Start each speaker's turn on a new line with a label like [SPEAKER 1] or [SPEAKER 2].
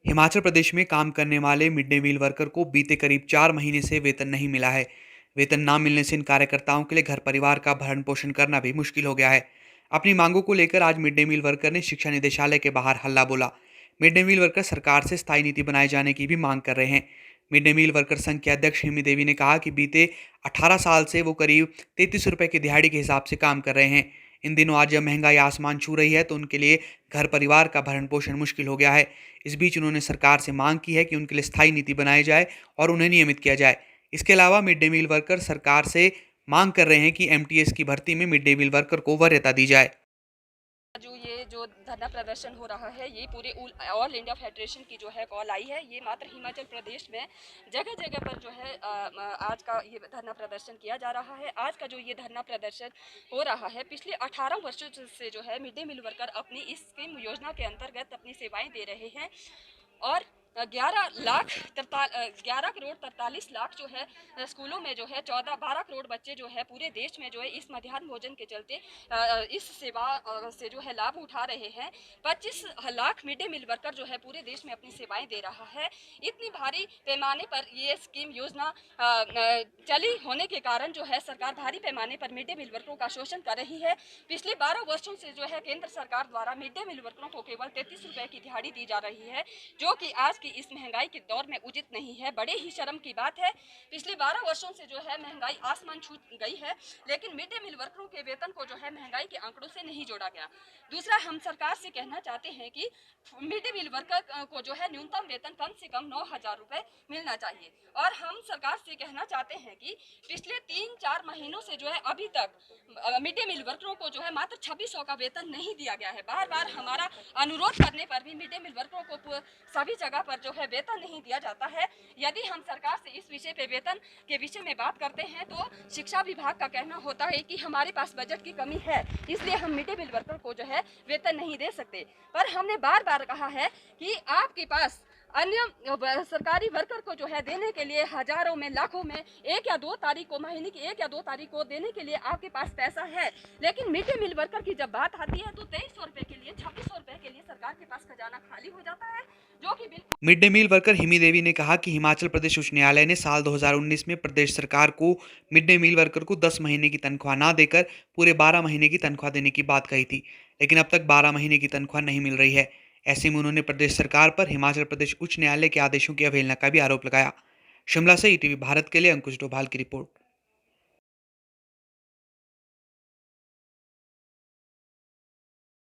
[SPEAKER 1] हिमाचल प्रदेश में काम करने वाले मिड डे मील वर्कर को बीते करीब 4 महीने से वेतन नहीं मिला है। वेतन ना मिलने से इन कार्यकर्ताओं के लिए घर परिवार का भरण पोषण करना भी मुश्किल हो गया है। अपनी मांगों को लेकर आज मिड डे मील वर्कर ने शिक्षा निदेशालय के बाहर हल्ला बोला। मिड डे मील वर्कर सरकार से स्थायी नीति बनाए जाने की भी मांग कर रहे हैं। मिड डे मील वर्कर संघ के अध्यक्ष हिमी देवी ने कहा कि बीते 18 साल से वो करीब 33 रुपए की दिहाड़ी के हिसाब से काम कर रहे हैं। इन दिनों आज जब महंगाई आसमान छू रही है तो उनके लिए घर परिवार का भरण पोषण मुश्किल हो गया है। इस बीच उन्होंने सरकार से मांग की है कि उनके लिए स्थायी नीति बनाई जाए और उन्हें नियमित किया जाए। इसके अलावा मिड डे मील वर्कर सरकार से मांग कर रहे हैं कि एमटीएस की भर्ती में मिड डे मील वर्कर को वरीयता दी जाए।
[SPEAKER 2] जो धरना प्रदर्शन हो रहा है, ये पूरे ऑल इंडिया फेडरेशन की जो है कॉल आई है। ये मात्र हिमाचल प्रदेश में जगह जगह पर जो है आज का ये धरना प्रदर्शन किया जा रहा है। आज का जो ये धरना प्रदर्शन हो रहा है, पिछले 18 वर्षों से जो है मिड डे मील वर्कर अपनी इस स्कीम योजना के अंतर्गत अपनी सेवाएं दे रहे हैं और 11 करोड़ 43 लाख जो है स्कूलों में जो है 12 करोड़ बच्चे जो है पूरे देश में जो है इस मध्याह्न भोजन के चलते इस सेवा से जो है लाभ उठा रहे हैं। 25 lakh mid day meal worker जो है पूरे देश में अपनी सेवाएं दे रहा है। इतनी भारी पैमाने पर ये स्कीम योजना चली होने के कारण जो है सरकार भारी पैमाने पर मिड डे मील वर्करों का शोषण कर रही है। पिछले 12 वर्षों से जो है केंद्र सरकार द्वारा मिड डे मील वर्करों को केवल 33 रुपए की दिहाड़ी दी जा रही है, जो कि आज की इस महंगाई के दौर में उचित नहीं है। बड़े ही शर्म की बात है। पिछले 12 वर्षों से जो है महंगाई आसमान छू गई है, लेकिन मिड डे मील वर्करों के वेतन को जो है महंगाई के आंकड़ों से नहीं जोड़ा गया। दूसरा, हम सरकार से कहना चाहते हैं कि मिड डे मील वर्कर को जो है न्यूनतम वेतन कम से कम 9,000 रुपए मिलना चाहिए। और हम सरकार से कहना चाहते हैं कि पिछले 3-4 महीनों से जो है अभी तक मिड डे मील वर्करों को जो है मात्र 2600 का वेतन नहीं दिया गया है। बार बार हमारा अनुरोध करने पर भी मिड डे मील वर्करों को सभी जगह पर जो है वेतन नहीं दिया जाता है। यदि हम सरकार से इस विषय पे वेतन के विषय में बात करते हैं तो शिक्षा विभाग का कहना होता है कि हमारे पास बजट की कमी है, इसलिए हम मिड डे मील वर्कर को जो है वेतन नहीं दे सकते। पर हमने बार बार कहा है कि आपके पास अन्य सरकारी वर्कर को जो है देने के लिए हजारों में लाखों में 1 या 2 तारीख को, महीने की 1 या 2 तारीख को देने के लिए आपके पास पैसा है, लेकिन मिड डे मील वर्कर की जब बात आती है तो 2300 रुपए के लिए, 2600 रुपए के लिए सरकार के पास खजाना खाली हो जाता है, जो कि बिल्कुल।
[SPEAKER 1] मिड डे मील वर्कर हिमी देवी ने कहा कि हिमाचल प्रदेश उच्च न्यायालय ने साल 2019 में प्रदेश सरकार को मिड डे मील वर्कर को 10 महीने की तनख्वाह ना देकर पूरे 12 महीने की तनख्वाह देने की बात कही थी, लेकिन अब तक 12 महीने की तनख्वाह नहीं मिल रही है। ऐसे में उन्होंने प्रदेश सरकार पर हिमाचल प्रदेश उच्च न्यायालय के आदेशों की अवहेलना का भी आरोप लगाया। शिमला से ईटीवी भारत के लिए अंकुश डोभाल की रिपोर्ट।